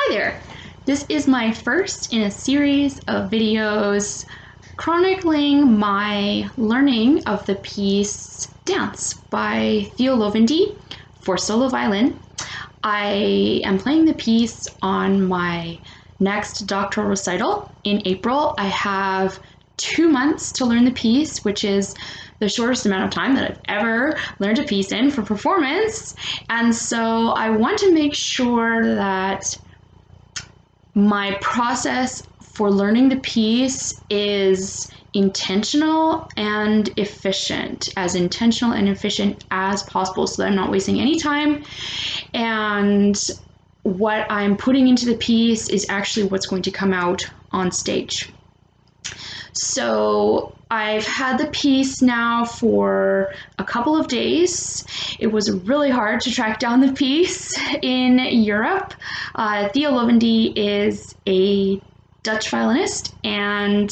Hi there! This is my first in a series of videos chronicling my learning of the piece Dance by Theo Loevendie for solo violin. I am playing the piece on my next doctoral recital in April. I have 2 months to learn the piece, which is the shortest amount of time that I've ever learned a piece in for performance. And so I want to make sure that my process for learning the piece is intentional and efficient, as intentional and efficient as possible, so that I'm not wasting any time. And what I'm putting into the piece is actually what's going to come out on stage. So I've had the piece now for a couple of days. It was really hard to track down the piece in Europe. Theo Loevendie is a Dutch violinist, and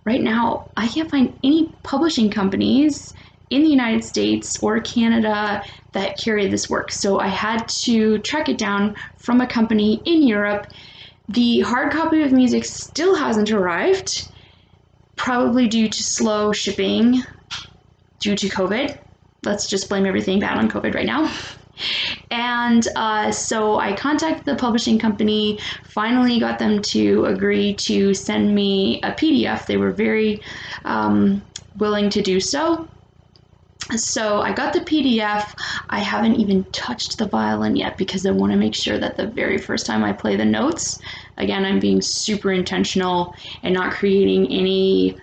right now I can't find any publishing companies in the United States or Canada that carry this work. So I had to track it down from a company in Europe. The hard copy of the music still hasn't arrived, probably due to slow shipping due to COVID. Let's just blame everything bad on COVID right now. And so I contacted the publishing company, finally got them to agree to send me a PDF. They were very willing to do so. So I got the PDF. I haven't even touched the violin yet because I want to make sure that the very first time I play the notes, again, I'm being super intentional and not creating any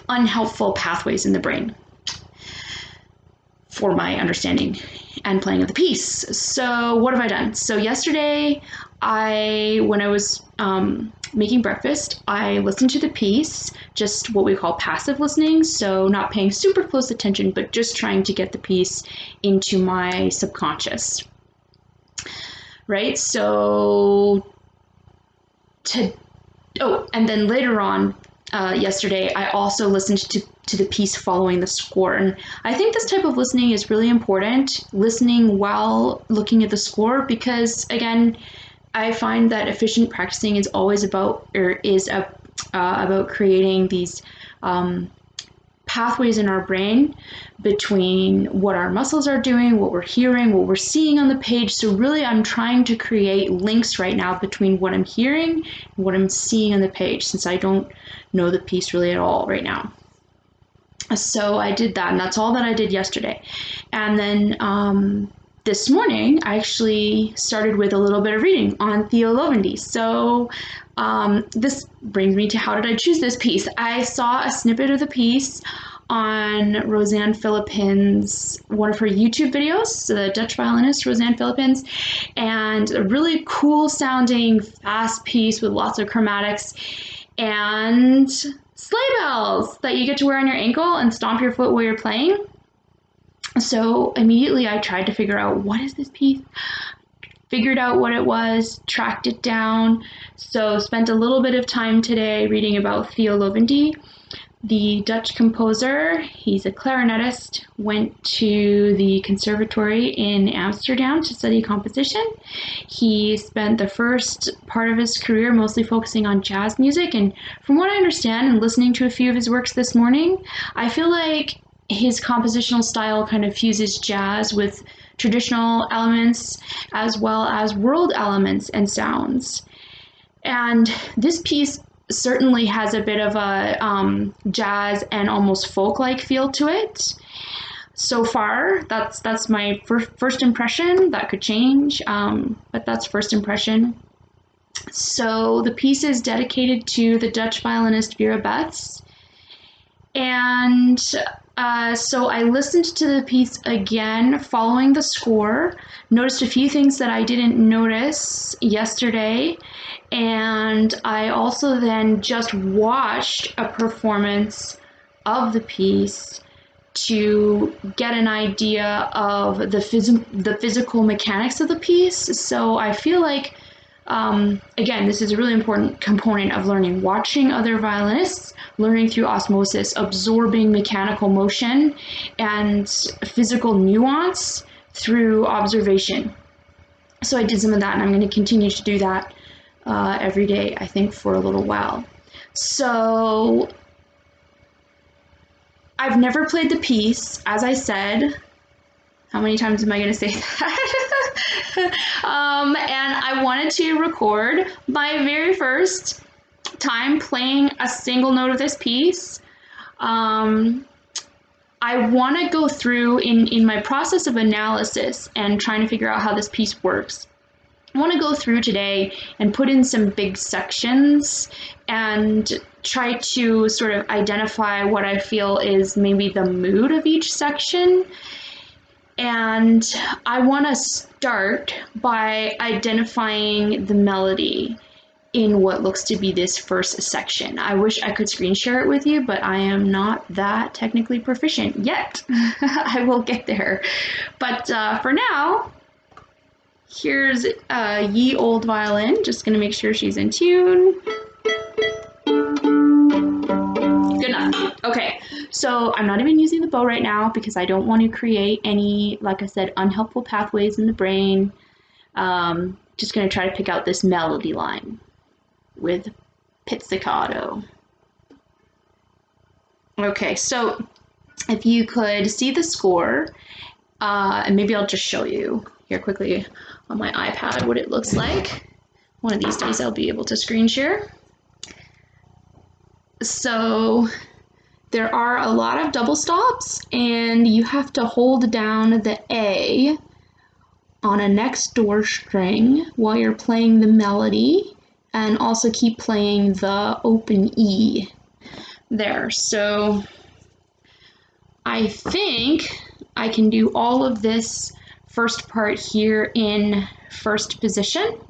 unhelpful pathways in the brain for my understanding and playing of the piece. So what have I done? So yesterday, when I was making breakfast, I listened to the piece, just what we call passive listening, so not paying super close attention, but just trying to get the piece into my subconscious. Right? So and then later on, yesterday, I also listened to the piece following the score. And I think this type of listening is really important, listening while looking at the score, because again, I find that efficient practicing is always about creating these pathways in our brain between what our muscles are doing, what we're hearing, what we're seeing on the page. So really, I'm trying to create links right now between what I'm hearing and what I'm seeing on the page, since I don't know the piece really at all right now. So I did that, and that's all that I did yesterday. And then this morning, I actually started with a little bit of reading on Theo Loevendie. So this brings me to how did I choose this piece? I saw a snippet of the piece on Rosanne Philippines, one of her YouTube videos, the Dutch violinist Rosanne Philippines, and a really cool sounding fast piece with lots of chromatics and sleigh bells that you get to wear on your ankle and stomp your foot while you're playing. So immediately I tried to figure out, what is this piece? Figured out what it was, tracked it down. So spent a little bit of time today reading about Theo Loevendie, the Dutch composer. He's a clarinetist, went to the conservatory in Amsterdam to study composition. He spent the first part of his career mostly focusing on jazz music, and from what I understand and listening to a few of his works this morning, I feel like his compositional style kind of fuses jazz with traditional elements as well as world elements and sounds. And this piece certainly has a bit of a jazz and almost folk-like feel to it. So far, that's my first impression. That could change, but that's first impression. So the piece is dedicated to the Dutch violinist Vera Betts. And so I listened to the piece again following the score, noticed a few things that I didn't notice yesterday, and I also then just watched a performance of the piece to get an idea of the physical mechanics of the piece. So I feel like, again, this is a really important component of learning, watching other violinists, learning through osmosis, absorbing mechanical motion and physical nuance through observation. So I did some of that, and I'm going to continue to do that every day, I think, for a little while. So I've never played the piece, as I said. How many times am I going to say that? And I wanted to record my very first time playing a single note of this piece. I want to go through in my process of analysis and trying to figure out how this piece works. I want to go through today and put in some big sections and try to sort of identify what I feel is maybe the mood of each section. And I want to start by identifying the melody in what looks to be this first section. I wish I could screen share it with you, but I am not that technically proficient yet. I will get there. But for now, here's Ye Old Violin. Just gonna make sure she's in tune. Good enough. Okay, so I'm not even using the bow right now because I don't want to create any, like I said, unhelpful pathways in the brain. Just gonna try to pick out this melody line with pizzicato. Okay, so if you could see the score, and maybe I'll just show you here quickly on my iPad what it looks like. One of these days I'll be able to screen share. So there are a lot of double stops, and you have to hold down the A on a next door string while you're playing the melody, and also keep playing the open E there. So I think I can do all of this first part here in first position.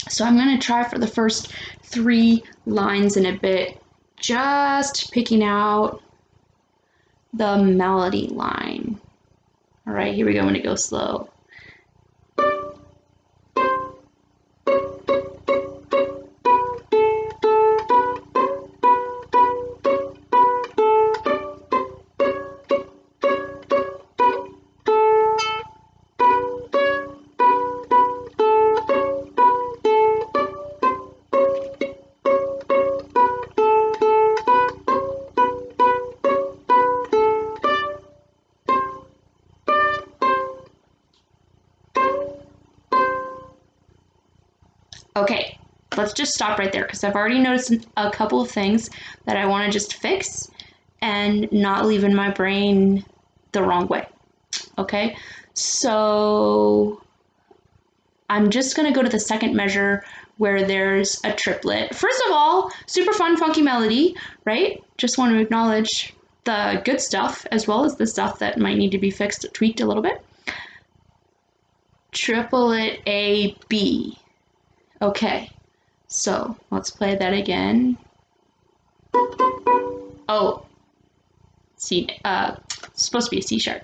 So I'm going to try for the first 3 lines in a bit, just picking out the melody line. All right, here we go. I'm going to go slow. Okay, let's just stop right there because I've already noticed a couple of things that I want to just fix and not leave in my brain the wrong way. Okay, so I'm just going to go to the second measure where there's a triplet. First of all, super fun, funky melody, right? Just want to acknowledge the good stuff as well as the stuff that might need to be fixed, tweaked a little bit. Triplet A, B. Okay, so let's play that again. Oh, C, it's supposed to be a C sharp.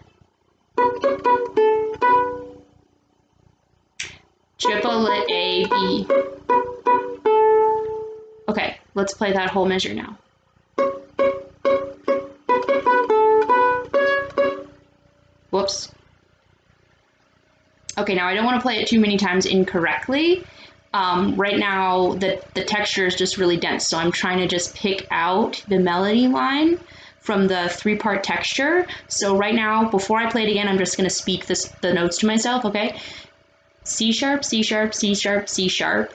Triplet A, B. Okay, let's play that whole measure now. Whoops. Okay, now I don't want to play it too many times incorrectly. Right now, the texture is just really dense, so I'm trying to just pick out the melody line from the 3-part texture. So right now, before I play it again, I'm just going to speak the notes to myself, okay? C sharp, C sharp, C sharp, C sharp,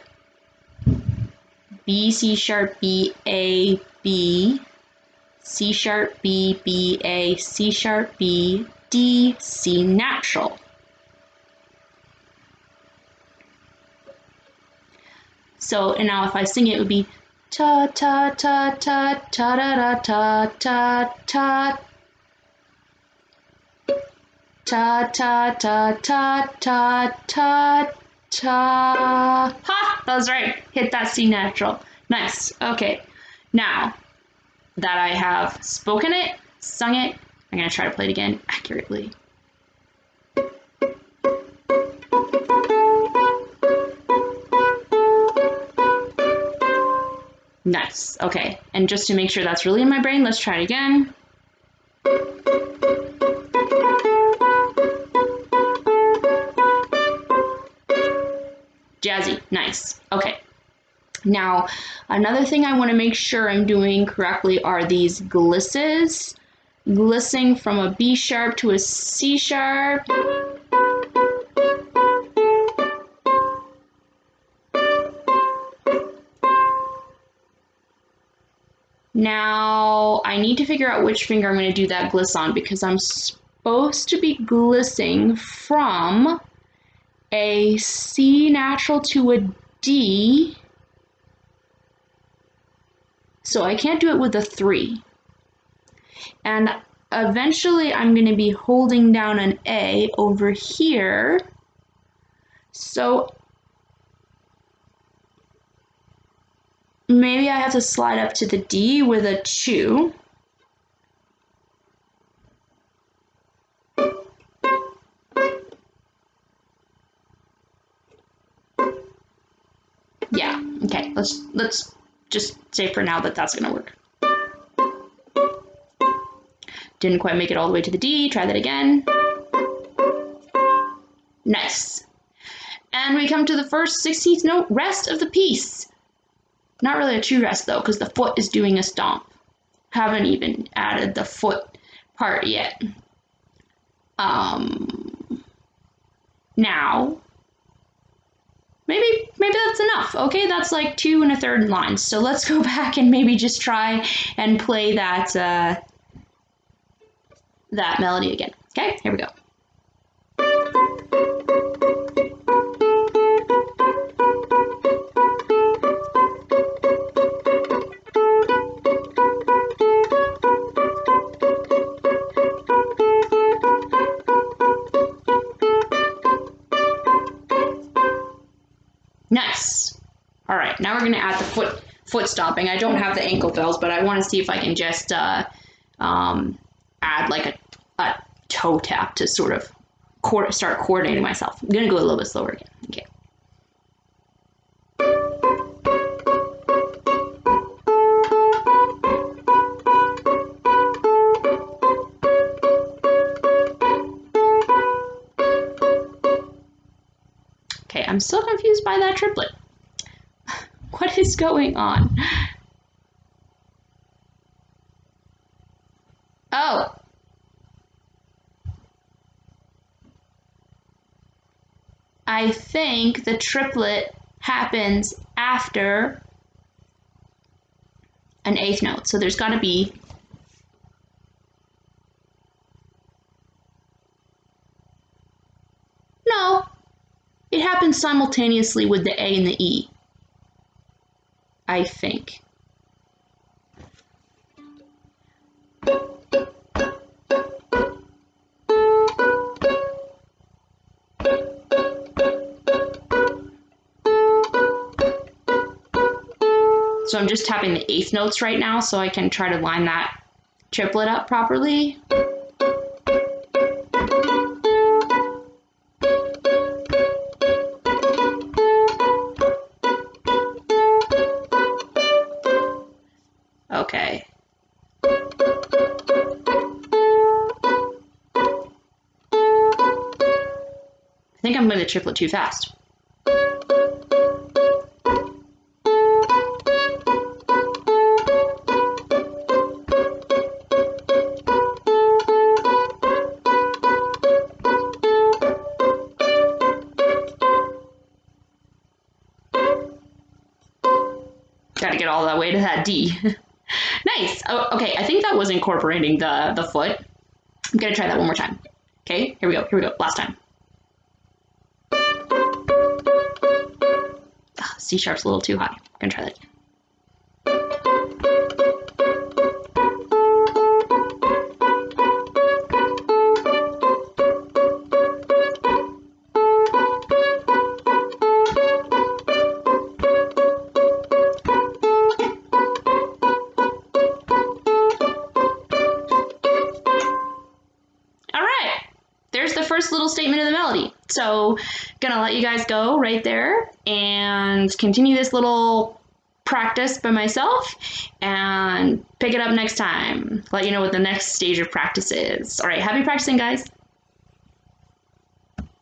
B, C sharp, B, A, B, C sharp, B, B, A, C sharp, B, D, C natural. So, and now if I sing it, it would be ta ta ta ta ta da da ta ta ta ta ta ta ta ta ta ta. Ha! That was right. Hit that C natural. Nice. Okay. Now that I have spoken it, sung it, I'm going to try to play it again accurately. Nice. Okay. And just to make sure that's really in my brain, let's try it again. Jazzy, nice. Okay. Now, another thing I want to make sure I'm doing correctly are these glisses. Glissing from a B sharp to a C sharp. Now, I need to figure out which finger I'm going to do that gliss on because I'm supposed to be glissing from a C natural to a D. So I can't do it with a 3. And eventually I'm going to be holding down an A over here. So maybe I have to slide up to the D with a 2. Yeah, okay, let's just say for now that that's gonna work. Didn't quite make it all the way to the D, try that again. Nice. And we come to the first 16th note, rest of the piece. Not really a true rest though, because the foot is doing a stomp. Haven't even added the foot part yet. Now, maybe that's enough. Okay, that's like 2 1/3 lines. So let's go back and maybe just try and play that that melody again. Okay, here we go. Nice. All right, now we're gonna add the foot stomping. I don't have the ankle bells, but I want to see if I can just add like a toe tap to sort of start coordinating myself. I'm gonna go a little bit slower again. Okay. Okay, I'm still confused by that triplet. What is going on? Oh. I think the triplet happens after an 8th note. So there's got to be no. It happens simultaneously with the A and the E. I think. So I'm just tapping the 8th notes right now so I can try to line that triplet up properly. Okay. I think I'm going to triplet too fast. Got to get all that way to that D. Nice. Oh, okay, I think that was incorporating the foot. I'm gonna try that one more time. Okay, here we go. Here we go. Last time. C sharp's a little too high. I'm gonna try that again. There's the first little statement of the melody. So gonna let you guys go right there and continue this little practice by myself and pick it up next time. Let you know what the next stage of practice is. All right, happy practicing, guys.